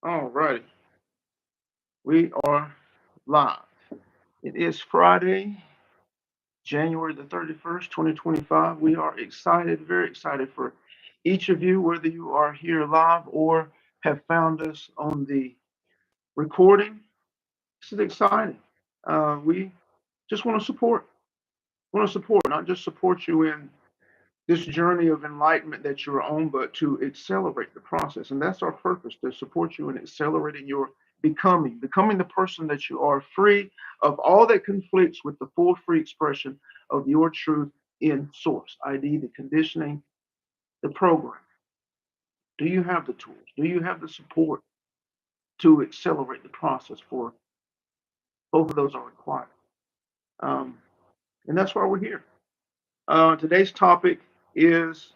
All righty. We are live. It is Friday, January the 31st, 2025. We are excited, very excited for each of you, whether you are here live or have found us on the recording. This is exciting. We just want to support, not just support you in this journey of enlightenment that you're on, but to accelerate the process. And that's our purpose, to support you in accelerating your becoming the person that you are, free of all that conflicts with the full free expression of your truth in source, i.e., the conditioning, the program. Do you have the tools? Do you have the support to accelerate the process? For both of those are required. Um, and that's why we're here. Today's topic is,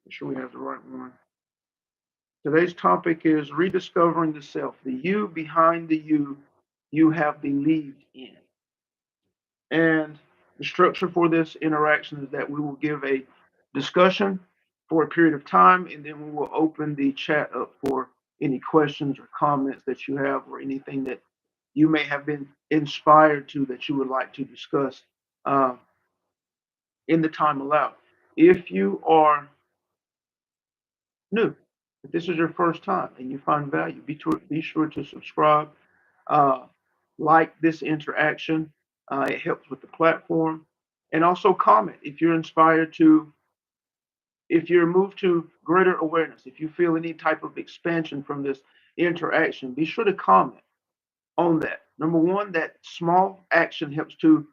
make sure we have the right one. Today's topic is rediscovering the self, the you behind the you have believed in. And the structure for this interaction is that we will give a discussion for a period of time, and then we will open the chat up for any questions or comments that you have, or anything that you may have been inspired to that you would like to discuss uh, in the time allowed. If you are new, if this is your first time and you find value, be sure to subscribe, uh, like this interaction. It helps with the platform. And also comment if you're inspired to, if you're moved to greater awareness, if you feel any type of expansion from this interaction, be sure to comment on that. Number one, that small action helps to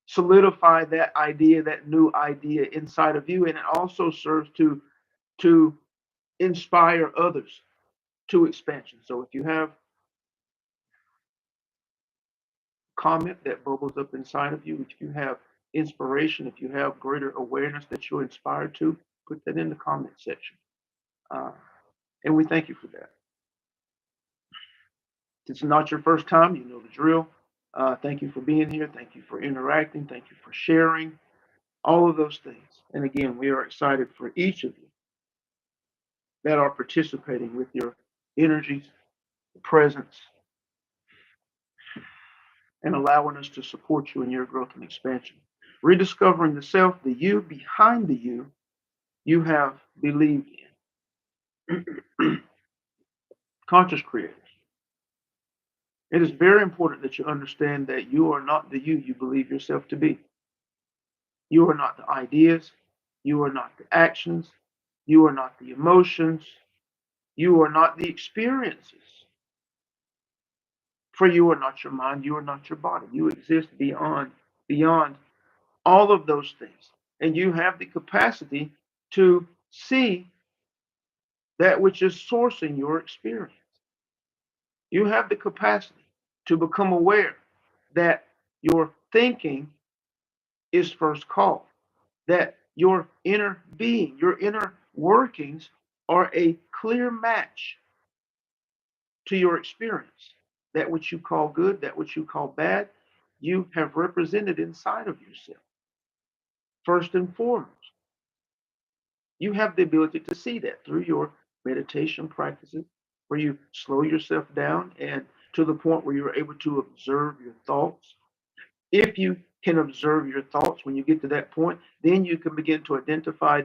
solidify that idea, that new idea inside of you, and it also serves to inspire others to expansion. So if you have comment that bubbles up inside of you, if you have inspiration, if you have greater awareness that you're inspired to, put that in the comment section. Uh, and we thank you for that. If it's not your first time, you know the drill. Thank you for being here. Thank you for interacting. Thank you for sharing all of those things. And again, we are excited for each of you that are participating with your energies, presence, and allowing us to support you in your growth and expansion. Rediscovering the self, the you behind the you have believed in. Conscious creators. It is very important that you understand that you are not the you believe yourself to be. You are not the ideas. You are not the actions. You are not the emotions. You are not the experiences. For you are not your mind. You are not your body. You exist beyond all of those things. And you have the capacity to see that which is sourcing your experience. You have the capacity to become aware that your thinking is first called, that your inner being, your inner workings are a clear match to your experience. That which you call good, that which you call bad, you have represented inside of yourself. First and foremost, you have the ability to see that through your meditation practices, where you slow yourself down and to the point where you're able to observe your thoughts. If you can observe your thoughts, when you get to that point, then you can begin to identify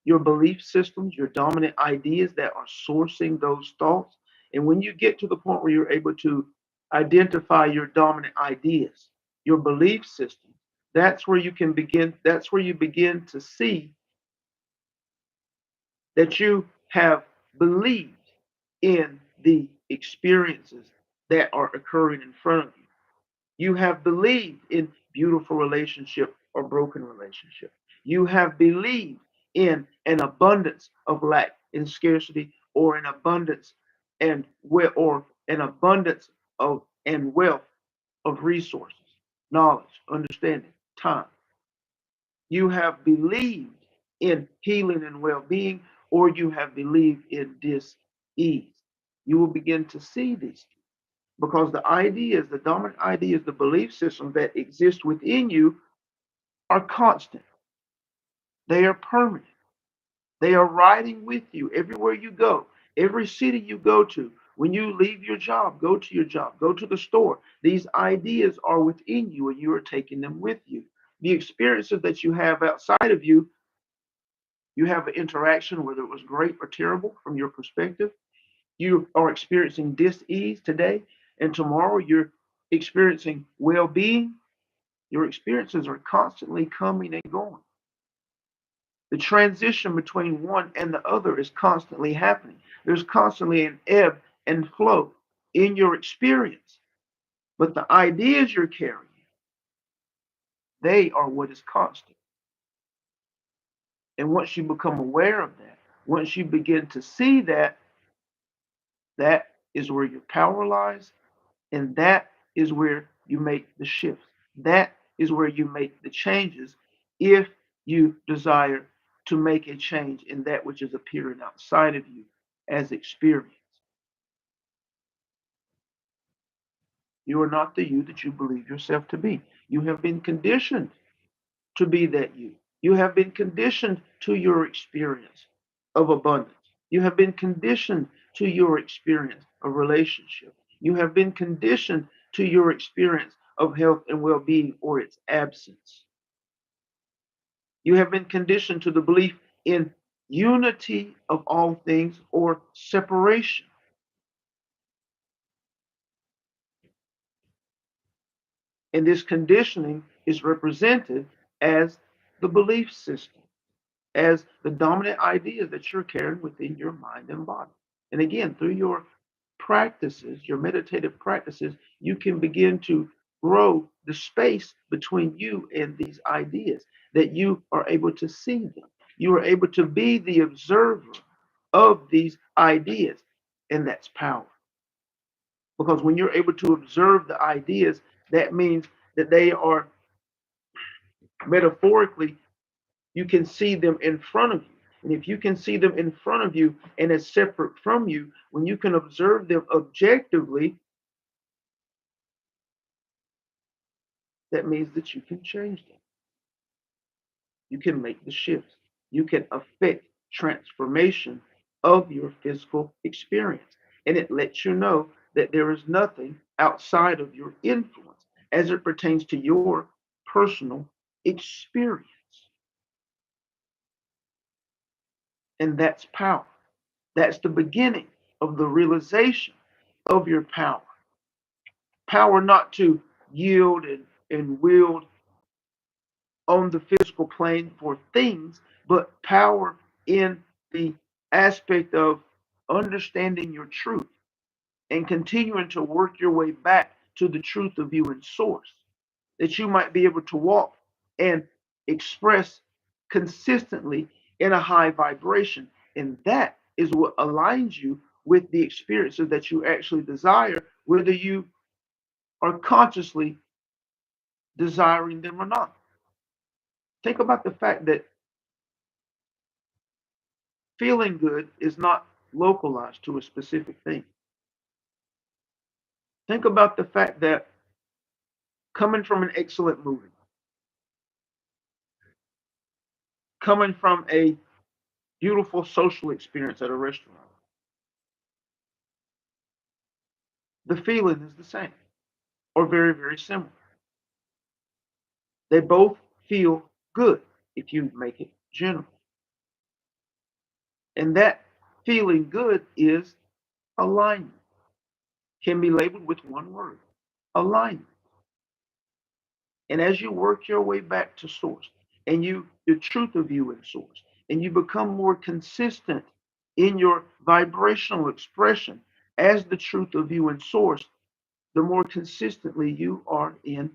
your belief systems, your dominant ideas that are sourcing those thoughts. And when you get to the point where you're able to identify your dominant ideas, your belief systems, that's where you begin to see that you have believed in the experiences that are occurring in front of you. You have believed in beautiful relationship or broken relationship. You have believed in an abundance of lack and scarcity, or an abundance or an abundance of and wealth of resources, knowledge, understanding, time. You have believed in healing and well-being, or you have believed in dis-ease. You will begin to see these things, because the ideas, the dominant ideas, the belief systems that exist within you are constant. They are permanent. They are riding with you everywhere you go. Every city you go to, when you leave your job, go to your job, go to the store, these ideas are within you and you are taking them with you. The experiences that you have outside of you, you have an interaction, whether it was great or terrible from your perspective. You are experiencing dis-ease today, and tomorrow you're experiencing well-being. Your experiences are constantly coming and going. The transition between one and the other is constantly happening. There's constantly an ebb and flow in your experience. But the ideas you're carrying, they are what is constant. And once you become aware of that, once you begin to see that, that is where your power lies, and that is where you make the shifts. That is where you make the changes if you desire to make a change in that which is appearing outside of you as experience. You are not the you that you believe yourself to be. You have been conditioned to be that you. You have been conditioned to your experience of abundance. You have been conditioned to your experience of relationship. You have been conditioned to your experience of health and well being or its absence. You have been conditioned to the belief in unity of all things or separation. And this conditioning is represented as the belief system, as the dominant ideas that you're carrying within your mind and body. And again, through your practices, your meditative practices, you can begin to grow the space between you and these ideas, that you are able to see them. You are able to be the observer of these ideas, and that's power. Because when you're able to observe the ideas, that means that they are metaphorically, you can see them in front of you. And if you can see them in front of you and as separate from you, when you can observe them objectively, that means that you can change them. You can make the shifts. You can affect transformation of your physical experience. And it lets you know that there is nothing outside of your influence as it pertains to your personal experience. And that's power. That's the beginning of the realization of your power. Power not to yield and wield on the physical plane for things, but power in the aspect of understanding your truth and continuing to work your way back to the truth of you in source, that you might be able to walk and express consistently in a high vibration. And that is what aligns you with the experiences that you actually desire, whether you are consciously desiring them or not. Think about the fact that feeling good is not localized to a specific thing. Think about the fact that coming from an excellent movie, coming from a beautiful social experience at a restaurant, the feeling is the same or very, very similar. They both feel good if you make it general. And that feeling good is alignment, can be labeled with one word, alignment. And as you work your way back to source and the truth of you in source, and you become more consistent in your vibrational expression as the truth of you in source, the more consistently you are in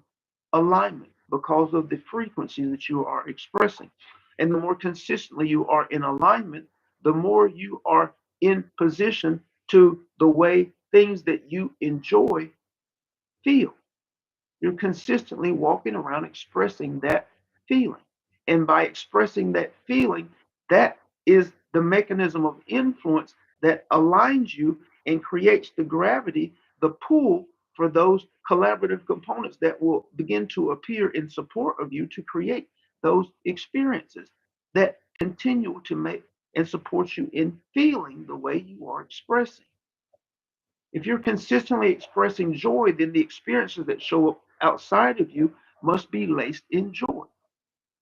alignment because of the frequency that you are expressing. And the more consistently you are in alignment, the more you are in position to the way things that you enjoy feel. You're consistently walking around expressing that feeling. And by expressing that feeling, that is the mechanism of influence that aligns you and creates the gravity, the pull for those collaborative components that will begin to appear in support of you to create those experiences that continue to make and supports you in feeling the way you are expressing. If you're consistently expressing joy, then the experiences that show up outside of you must be laced in joy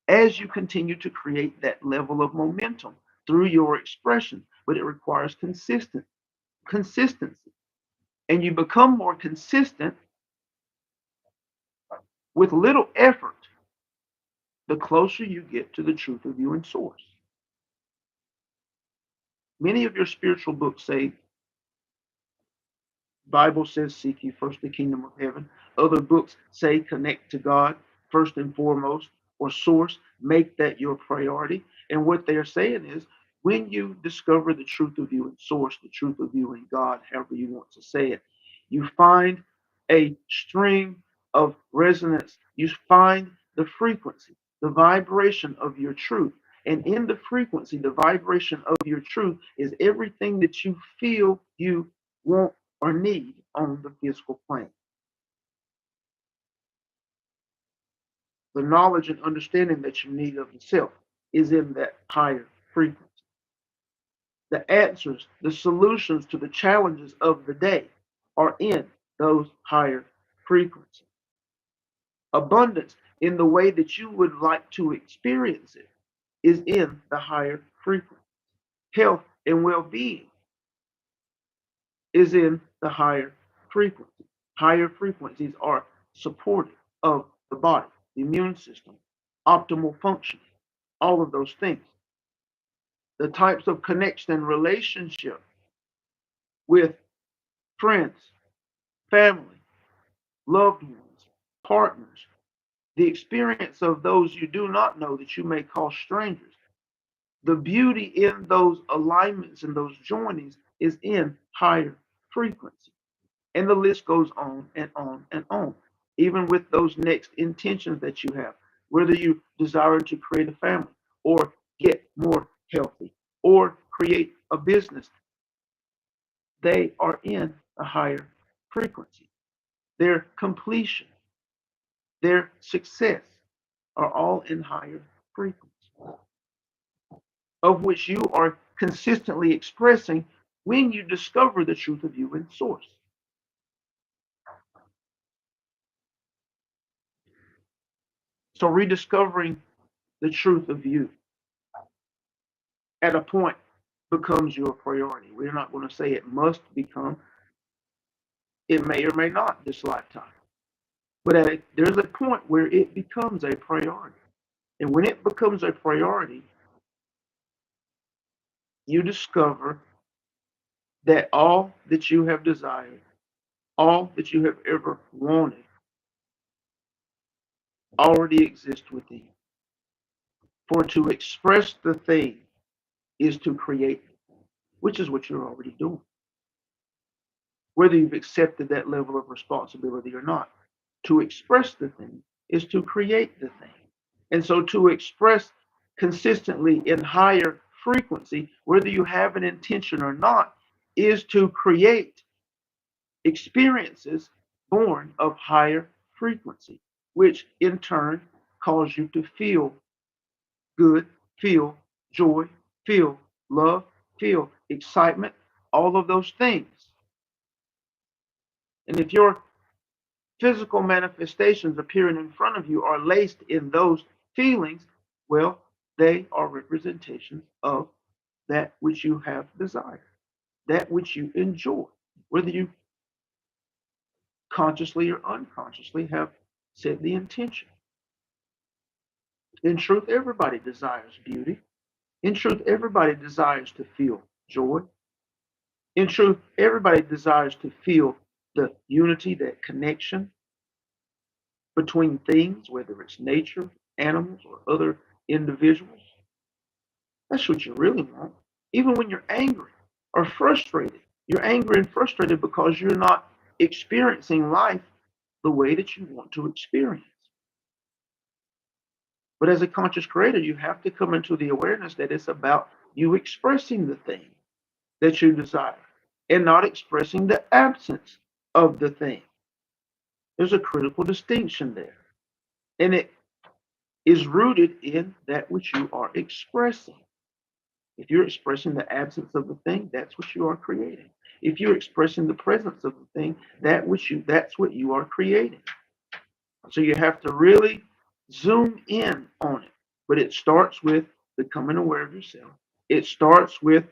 as you continue to create that level of momentum through your expression. But it requires consistency. And you become more consistent with little effort the closer you get to the truth of you and source. Many of your spiritual books say, Bible says, seek ye first the kingdom of heaven. Other books say, connect to God first and foremost, or source, make that your priority. And what they're saying is, when you discover the truth of you and source, the truth of you and God, however you want to say it, you find a stream of resonance. You find the frequency, the vibration of your truth. And in the frequency, the vibration of your truth is everything that you feel you want or need on the physical plane. The knowledge and understanding that you need of yourself is in that higher frequency. The answers, the solutions to the challenges of the day are in those higher frequencies. Abundance in the way that you would like to experience it is in the higher frequency. Health and well being is in the higher frequency. Higher frequencies are supportive of the body, the immune system, optimal functioning, all of those things. The types of connection and relationship with friends, family, loved ones, partners, the experience of those you do not know that you may call strangers. The beauty in those alignments and those joinings is in higher frequency. And the list goes on and on and on, even with those next intentions that you have, whether you desire to create a family or get more healthy or create a business, they are in a higher frequency. Their completion, their success are all in higher frequency, of which you are consistently expressing when you discover the truth of you in source. So rediscovering the truth of you at a point becomes your priority. We're not going to say it must become, it may or may not this lifetime. But there's a point where it becomes a priority. And when it becomes a priority, you discover that all that you have desired, all that you have ever wanted, already exists within you. For to express the thing is to create, which is what you're already doing, whether you've accepted that level of responsibility or not. To express the thing is to create the thing. And so to express consistently in higher frequency, whether you have an intention or not, is to create experiences born of higher frequency, which in turn cause you to feel good, feel joy, feel love, feel excitement, all of those things. And if your physical manifestations appearing in front of you are laced in those feelings, well, they are representations of that which you have desired, that which you enjoy, whether you consciously or unconsciously have set the intention. In truth, everybody desires beauty. In truth, everybody desires to feel joy. In truth, everybody desires to feel the unity, that connection between things, whether it's nature, animals, or other individuals. That's what you really want. Even when you're angry or frustrated, you're angry and frustrated because you're not experiencing life the way that you want to experience. But as a conscious creator, you have to come into the awareness that it's about you expressing the thing that you desire and not expressing the absence of the thing. There's a critical distinction there. And it is rooted in that which you are expressing. If you're expressing the absence of the thing, that's what you are creating. If you're expressing the presence of the thing, that's what you are creating. So you have to really zoom in on it. But it starts with becoming aware of yourself. It starts with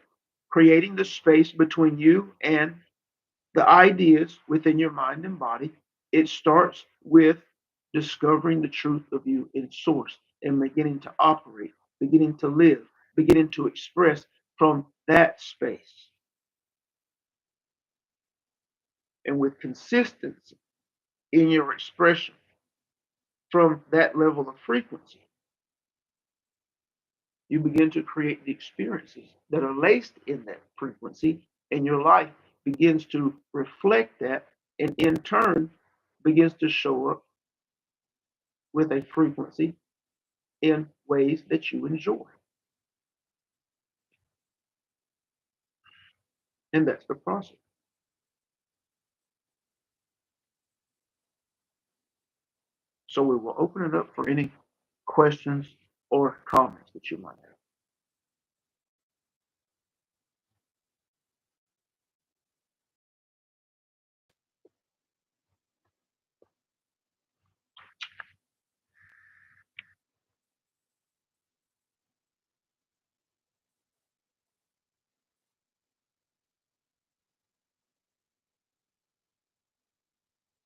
creating the space between you and the ideas within your mind and body. It starts with discovering the truth of you in source and beginning to operate, beginning to live, beginning to express from that space. And with consistency in your expression from that level of frequency, you begin to create the experiences that are laced in that frequency, and your life begins to reflect that, and in turn begins to show up with a frequency in ways that you enjoy. And that's the process. So we will open it up for any questions or comments that you might have.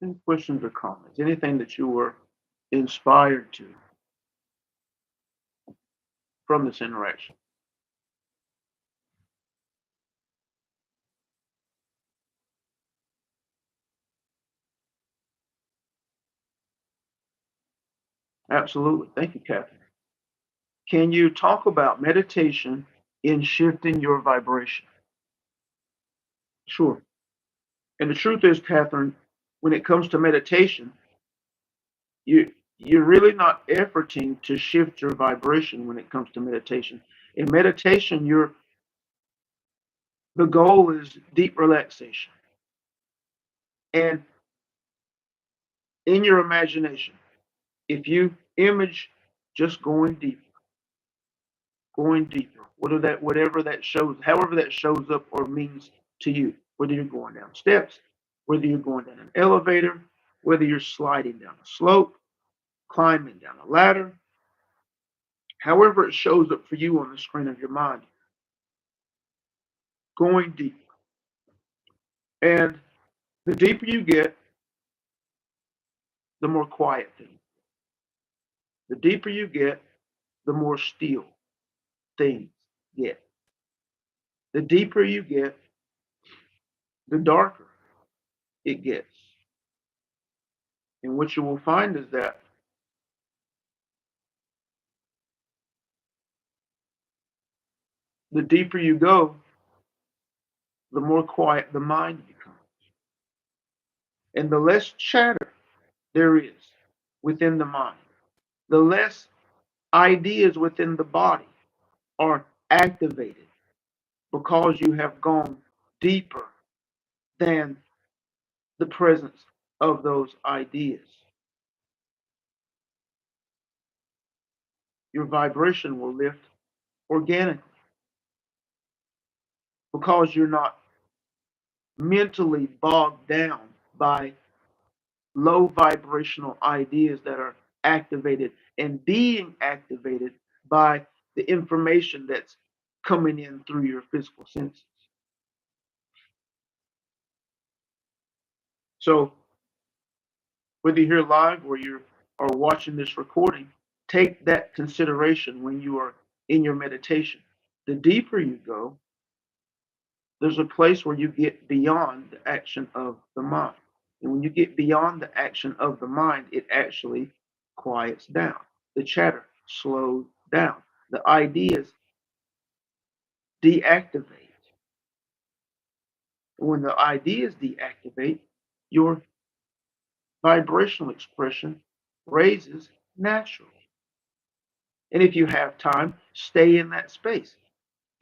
Any questions or comments? Anything that you were inspired to from this interaction? Absolutely. Thank you, Catherine. Can you talk about meditation in shifting your vibration? Sure. And the truth is, Catherine, when it comes to meditation, you're really not efforting to shift your vibration when it comes to meditation. In meditation, the goal is deep relaxation. And in your imagination, if you image just going deeper, whatever that shows, however that shows up or means to you, whether you're going down steps, whether you're going down an elevator, whether you're sliding down a slope, climbing down a ladder, however it shows up for you on the screen of your mind, going deeper. And the deeper you get, the more quiet things. The deeper you get, the more still things get. The deeper you get, the darker it gets. And what you will find is that the deeper you go, the more quiet the mind becomes. And the less chatter there is within the mind, the less ideas within the body are activated because you have gone deeper than the presence of those ideas. Your vibration will lift organically because you're not mentally bogged down by low vibrational ideas that are activated and being activated by the information that's coming in through your physical senses. So, whether you're here live or you are watching this recording, take that consideration when you are in your meditation. The deeper you go, there's a place where you get beyond the action of the mind. And when you get beyond the action of the mind, it actually quiets down. The chatter slows down. The ideas deactivate. When the ideas deactivate, your vibrational expression raises naturally. And if you have time, stay in that space.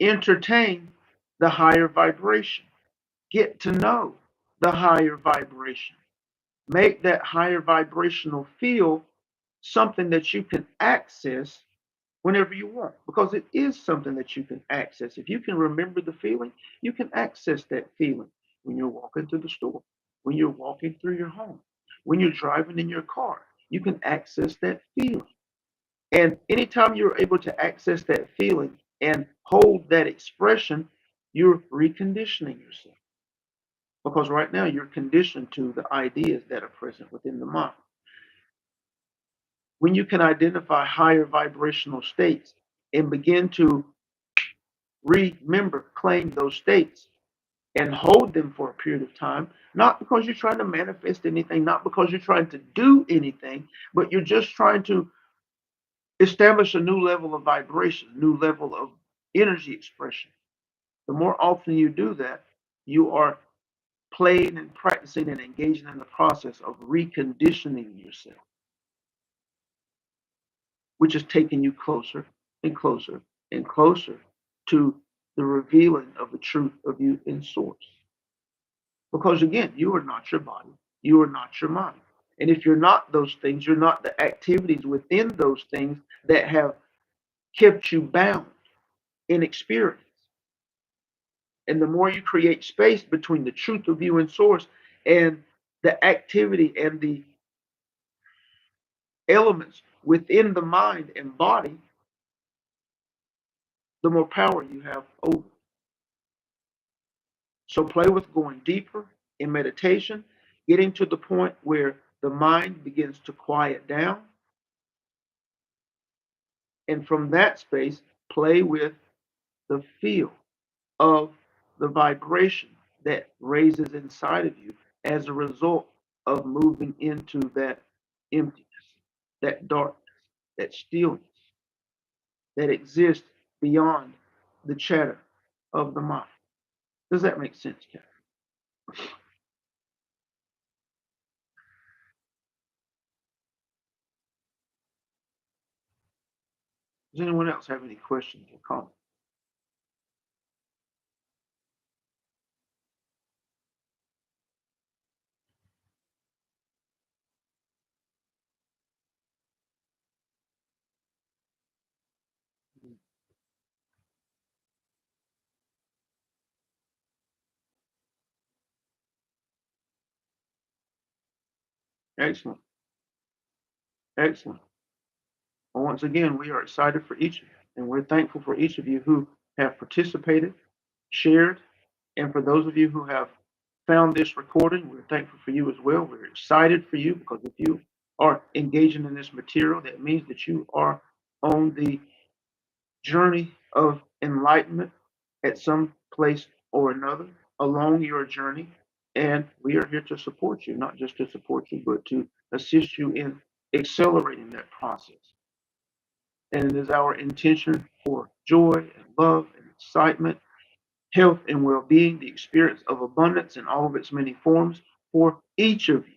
Entertain the higher vibration. Get to know the higher vibration. Make that higher vibrational field something that you can access whenever you want, because it is something that you can access. If you can remember the feeling, you can access that feeling when you're walking to the store, when you're walking through your home, when you're driving in your car. You can access that feeling. And anytime you're able to access that feeling and hold that expression, you're reconditioning yourself. Because right now you're conditioned to the ideas that are present within the mind. When you can identify higher vibrational states and begin to remember, claim those states and hold them for a period of time, not because you're trying to manifest anything, not because you're trying to do anything, but you're just trying to establish a new level of vibration, new level of energy expression. The more often you do that, you are playing and practicing and engaging in the process of reconditioning yourself, which is taking you closer and closer and closer to the revealing of the truth of you in source. Because again, you are not your body, you are not your mind. And if you're not those things, you're not the activities within those things that have kept you bound in experience. And the more you create space between the truth of you and source and the activity and the elements within the mind and body, the more power you have over. So play with going deeper in meditation, getting to the point where the mind begins to quiet down. And from that space, play with the feel of the vibration that raises inside of you as a result of moving into that emptiness, that darkness, that stillness that exists beyond the chatter of the mind. Does that make sense, Catherine? Does anyone else have any questions or comments? Excellent. Excellent. Well, once again, we are excited for each of you, and we're thankful for each of you who have participated, shared, and for those of you who have found this recording, we're thankful for you as well. We're excited for you because if you are engaging in this material, that means that you are on the journey of enlightenment at some place or another along your journey. And we are here to support you, not just to support you, but to assist you in accelerating that process. And it is our intention for joy and love and excitement, health and well being, the experience of abundance in all of its many forms for each of you.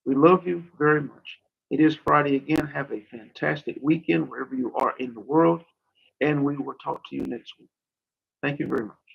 We love you very much. It is Friday again. Have a fantastic weekend wherever you are in the world, and we will talk to you next week. Thank you very much.